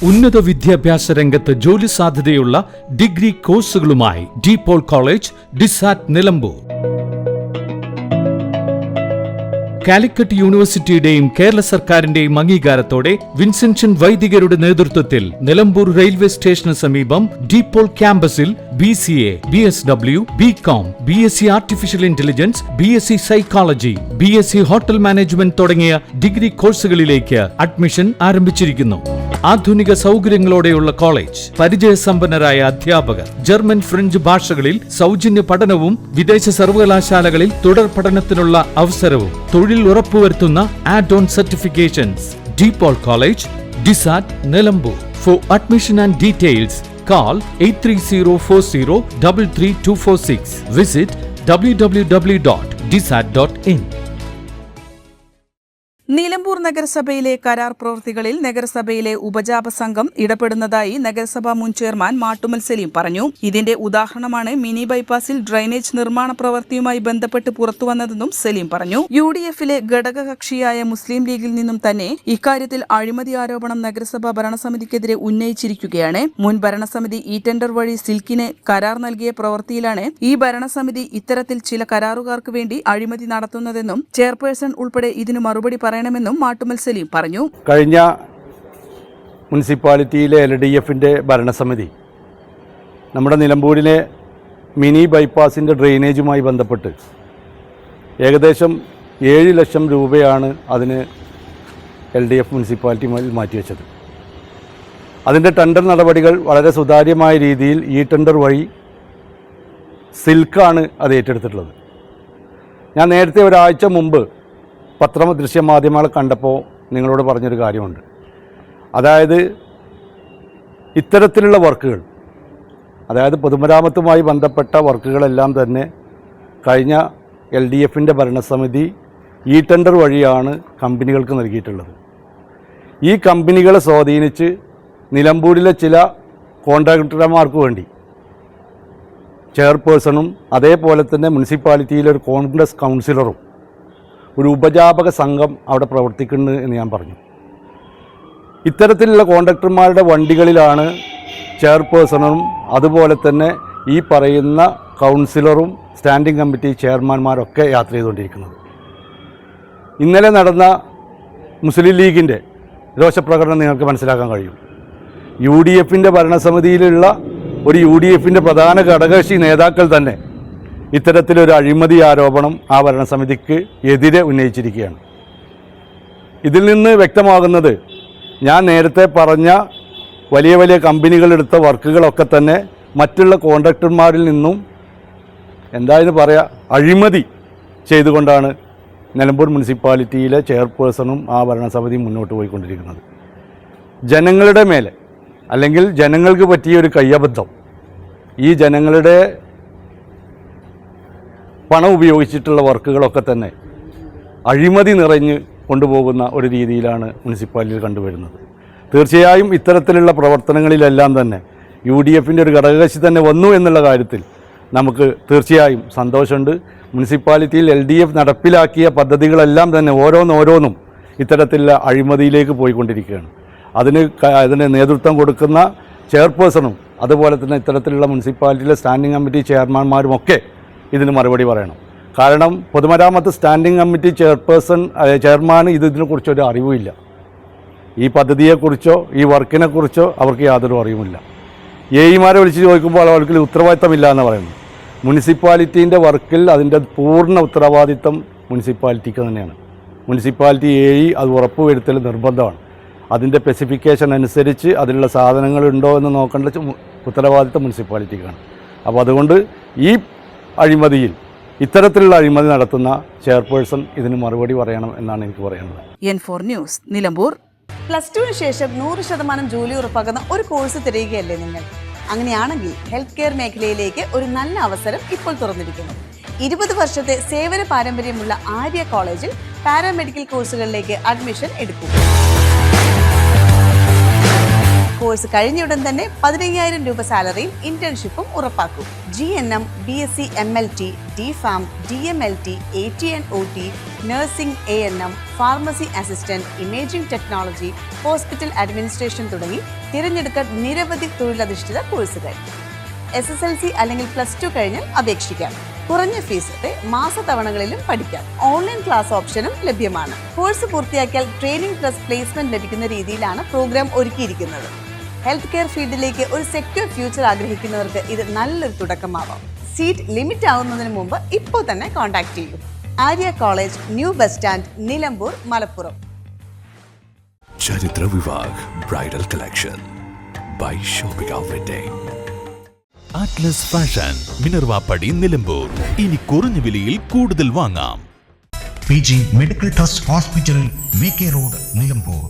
ഉന്നത വിദ്യാഭ്യാസ രംഗത്ത് ജോലി സാധ്യതയുള്ള ഡിഗ്രി കോഴ്സുകളുമായി DPOL college, DISAT, Nilambur. Calicut യൂണിവേഴ്സിറ്റിയുടെയും കേരള സർക്കാരിന്റെയും അംഗീകാരത്തോടെ വിൻസെൻഷൻ വൈദികരുടെ നേതൃത്വത്തിൽ നിലമ്പൂർ റെയിൽവേ സ്റ്റേഷന് സമീപം DPOL ക്യാമ്പസിൽ BCA, BSW, BCom, BSc artificial intelligence, BSc psychology, BSc hotel management തുടങ്ങിയ ഡിഗ്രി കോഴ്സുകളിലേക്ക് അഡ്മിഷൻ ആരംഭിച്ചിരിക്കുന്നു. ആധുനിക സൗകര്യങ്ങളോടെയുള്ള കോളേജ്, പരിചയസമ്പന്നരായ അധ്യാപകർ, ജർമ്മൻ, ഫ്രഞ്ച് ഭാഷകളിൽ സൗജന്യ പഠനവും വിദേശ സർവകലാശാലകളിൽ തുടർ പഠനത്തിനുള്ള അവസരവും തൊഴിൽ ഉറപ്പുവരുത്തുന്ന add on certifications. DPOL college, DISAT, Nilambur. For admission and details call 8304033246. Visit www.disat.in. Nilambur നഗരസഭയിലെ കരാർ പ്രവൃത്തികളിൽ നഗരസഭയിലെ ഉപജാപ സംഘം ഇടപെടുന്നതായി നഗരസഭാ മുൻ ചെയർമാൻ മാട്ടുമൽ സലീം പറഞ്ഞു. ഇതിന്റെ ഉദാഹരണമാണ് മിനി ബൈപ്പാസിൽ ഡ്രൈനേജ് നിർമ്മാണ പ്രവൃത്തിയുമായി ബന്ധപ്പെട്ട് പുറത്തുവന്നതെന്നും സലീം പറഞ്ഞു. UDFിലെ ഘടകകക്ഷിയായ മുസ്ലിം ലീഗിൽ നിന്നും തന്നെ ഇക്കാര്യത്തിൽ അഴിമതി ആരോപണം നഗരസഭാ ഭരണസമിതിക്കെതിരെ ഉന്നയിച്ചിരിക്കുകയാണ്. മുൻ ഭരണസമിതി ഈ ടെൻഡർ വഴി സിൽക്കിന് കരാർ നൽകിയ പ്രവൃത്തിയിലാണ് ഈ ഭരണസമിതി ഇത്തരത്തിൽ ചില കരാറുകാർക്ക് വേണ്ടി അഴിമതി നടത്തുന്നതെന്നും ചെയർപേഴ്സൺ ഉൾപ്പെടെ ഇതിനു മറുപടി പറയണമെന്നും മാട്ടുമൽ സലീം പറഞ്ഞു. കഴിഞ്ഞ മുനിസിപ്പാലിറ്റിയിലെ LDFിൻ്റെ ഭരണസമിതി നമ്മുടെ നിലമ്പൂരിലെ മിനി ബൈപ്പാസിൻ്റെ ഡ്രെയിനേജുമായി ബന്ധപ്പെട്ട് ഏകദേശം 7 ലക്ഷം രൂപയാണ് അതിന് LDF മുനിസിപ്പാലിറ്റി മാറ്റിവെച്ചത്. അതിൻ്റെ ടെൻഡർ നടപടികൾ വളരെ സുതാര്യമായ രീതിയിൽ ഈ ടെൻഡർ വഴി സിൽക്കാണ് അത് ഏറ്റെടുത്തിട്ടുള്ളത്. ഞാൻ നേരത്തെ ഒരാഴ്ച മുമ്പ് ദൃശ്യമാധ്യമങ്ങൾ കണ്ടപ്പോൾ നിങ്ങളോട് പറഞ്ഞൊരു കാര്യമുണ്ട്. അതായത് ഇത്തരത്തിലുള്ള വർക്കുകൾ, അതായത് പൊതുമരാമത്തുമായി ബന്ധപ്പെട്ട വർക്കുകളെല്ലാം തന്നെ കഴിഞ്ഞ LDFിൻ്റെ ഭരണസമിതി ഈ ടെൻഡർ വഴിയാണ് കമ്പനികൾക്ക് നൽകിയിട്ടുള്ളത്. ഈ കമ്പനികളെ സ്വാധീനിച്ച് നിലമ്പൂരിലെ ചില കോൺട്രാക്ടർമാർക്ക് വേണ്ടി ചെയർപേഴ്സണും അതേപോലെ തന്നെ മുനിസിപ്പാലിറ്റിയിലെ ഒരു കോൺഗ്രസ് കൗൺസിലറും ഒരു ഉപജാപക സംഘം അവിടെ പ്രവർത്തിക്കുന്നു എന്ന് ഞാൻ പറഞ്ഞു. ഇത്തരത്തിലുള്ള കോൺട്രാക്ടർമാരുടെ വണ്ടികളിലാണ് ചെയർപേഴ്സണും അതുപോലെ തന്നെ ഈ പറയുന്ന കൗൺസിലറും സ്റ്റാൻഡിംഗ് കമ്മിറ്റി ചെയർമാൻമാരൊക്കെ യാത്ര ചെയ്തുകൊണ്ടിരിക്കുന്നത്. ഇന്നലെ നടന്ന മുസ്ലിം ലീഗിൻ്റെ രോഷപ്രകടനം നിങ്ങൾക്ക് മനസ്സിലാക്കാൻ കഴിയും. UDFിൻ്റെ ഭരണസമിതിയിലുള്ള ഒരു UDFിൻ്റെ പ്രധാന ഘടകകക്ഷി നേതാക്കൾ തന്നെ ഇത്തരത്തിലൊരു അഴിമതി ആരോപണം ആ ഭരണസമിതിക്ക് എതിരെ ഉന്നയിച്ചിരിക്കുകയാണ്. ഇതിൽ നിന്ന് വ്യക്തമാകുന്നത് ഞാൻ നേരത്തെ പറഞ്ഞ വലിയ വലിയ കമ്പനികളെടുത്ത വർക്കുകളൊക്കെ തന്നെ മറ്റുള്ള കോൺട്രാക്ടർമാരിൽ നിന്നും എന്തായെന്ന് പറയുക അഴിമതി ചെയ്തുകൊണ്ടാണ് നിലമ്പൂർ മുനിസിപ്പാലിറ്റിയിലെ ചെയർപേഴ്സണും ആ ഭരണസമിതിയും മുന്നോട്ട് പോയിക്കൊണ്ടിരിക്കുന്നത്. ജനങ്ങളുടെ മേലെ അല്ലെങ്കിൽ ജനങ്ങൾക്ക് പറ്റിയ ഒരു കയ്യബദ്ധം, ഈ ജനങ്ങളുടെ പണം ഉപയോഗിച്ചിട്ടുള്ള വർക്കുകളൊക്കെ തന്നെ അഴിമതി നിറഞ്ഞ് കൊണ്ടുപോകുന്ന ഒരു രീതിയിലാണ് മുനിസിപ്പാലിറ്റിയിൽ കണ്ടുവരുന്നത്. തീർച്ചയായും ഇത്തരത്തിലുള്ള പ്രവർത്തനങ്ങളിലെല്ലാം തന്നെ UDFിൻ്റെ ഒരു ഘടകകക്ഷി തന്നെ വന്നു എന്നുള്ള കാര്യത്തിൽ നമുക്ക് തീർച്ചയായും സന്തോഷമുണ്ട്. മുനിസിപ്പാലിറ്റിയിൽ LDF നടപ്പിലാക്കിയ പദ്ധതികളെല്ലാം തന്നെ ഓരോന്നും ഇത്തരത്തിലുള്ള അഴിമതിയിലേക്ക് പോയിക്കൊണ്ടിരിക്കുകയാണ്. അതിന് നേതൃത്വം കൊടുക്കുന്ന ചെയർപേഴ്സണും അതുപോലെ തന്നെ ഇത്തരത്തിലുള്ള മുനിസിപ്പാലിറ്റിയിലെ സ്റ്റാൻഡിംഗ് കമ്മിറ്റി ചെയർമാൻമാരുമൊക്കെ ഇതിന് മറുപടി പറയണം. കാരണം പൊതുമരാമത്ത് സ്റ്റാൻഡിംഗ് കമ്മിറ്റി ചെയർമാൻ ഇതിനെക്കുറിച്ചൊരു അറിവുമില്ല. ഈ പദ്ധതിയെക്കുറിച്ചോ ഈ വർക്കിനെക്കുറിച്ചോ അവർക്ക് യാതൊരു അറിവുമില്ല. AEമാരെ വിളിച്ച് ചോദിക്കുമ്പോൾ അവർക്ക് ഉത്തരവാദിത്തമില്ല എന്ന് പറയുന്നു. മുനിസിപ്പാലിറ്റീൻ്റെ വർക്കിൽ അതിൻ്റെ പൂർണ്ണ ഉത്തരവാദിത്തം മുനിസിപ്പാലിറ്റിക്ക് തന്നെയാണ്. മുനിസിപ്പാലിറ്റി AE അത് ഉറപ്പുവരുത്തൽ നിർബന്ധമാണ്. അതിൻ്റെ സ്പെസിഫിക്കേഷൻ അനുസരിച്ച് അതിലുള്ള സാധനങ്ങളുണ്ടോ എന്ന് നോക്കേണ്ട ഉത്തരവാദിത്തം മുനിസിപ്പാലിറ്റിക്കാണ്. അപ്പോൾ അതുകൊണ്ട് ഈ അഴിമതിയിൽ ഇത്തരത്തിലുള്ള അഴിമതി നടത്തുന്ന ചെയർപേഴ്സൺ ഇതിന് മറുപടി പറയണം എന്നാണ് എനിക്ക് പറയാനുള്ളത്. N4 news, Nilambur. +2 ശേഷം 100% ജോലി ഉറപ്പാക്കുന്ന ഒരു കോഴ്സ് തിരയുകയല്ലേ നിങ്ങൾ? അങ്ങനെയാണെങ്കിൽ ഹെൽത്ത് കെയർ മേഖലയിലേക്ക് ഒരു നല്ല അവസരം ഇപ്പോൾ തുറന്നിരിക്കുന്നു. 20 വർഷത്തെ സേവന പാരമ്പര്യമുള്ള ആര്യ കോളേജിൽ പാരാമെഡിക്കൽ കോഴ്സുകളിലേക്ക് അഡ്മിഷൻ എടുക്കും. കോഴ്സ് കഴിഞ്ഞയുടൻ തന്നെ 15,000 രൂപ സാലറിയും ഇന്റേൺഷിപ്പും ഉറപ്പാക്കും. GNM, BSc MLT, DPharm, DMLT, AT&OT, nursing, ANM, pharmacy assistant, imaging technology, hospital administration തുടങ്ങി തിരഞ്ഞെടുക്കാൻ നിരവധി തൊഴിലധിഷ്ഠിത കോഴ്സുകൾ. SSLC അല്ലെങ്കിൽ +2 കഴിഞ്ഞാൽ അപേക്ഷിക്കാം. കുറഞ്ഞ ഫീസോടെ മാസതവണകളിലും പഠിക്കാം. ഓൺലൈൻ ക്ലാസ് ഓപ്ഷനും ലഭ്യമാണ്. കോഴ്സ് പൂർത്തിയാക്കിയാൽ ട്രെയിനിങ് പ്ലസ് പ്ലേസ്മെന്റ് ലഭിക്കുന്ന രീതിയിലാണ് പ്രോഗ്രാം ഒരുക്കിയിരിക്കുന്നത്. ഹെൽത്ത് കെയർ ഫീൽഡിലേക്ക് ഒരു സെക്യൂർ ഫ്യൂച്ചർ ആഗ്രഹിക്കുന്നവർക്ക് ഇത് നല്ലൊരു തുടക്കമാവാം. സീറ്റ് ലിമിറ്റ് ആവുന്നതിന് മുമ്പ് ഇപ്പോൾ തന്നെ കോൺടാക്ട് ചെയ്യൂ. Arya college, new bus stand, Nilambur, Malappuram. ചരിത്ര വിവാഹ് bridal collection by shopping wedding. Atlas fashion, Minerva പടി, നിലമ്പൂർ. ഇനി കുറഞ്ഞ വിലയിൽ കൂടുതൽ വാങ്ങാം. PG medical trust hospital, VK road, Nilambur.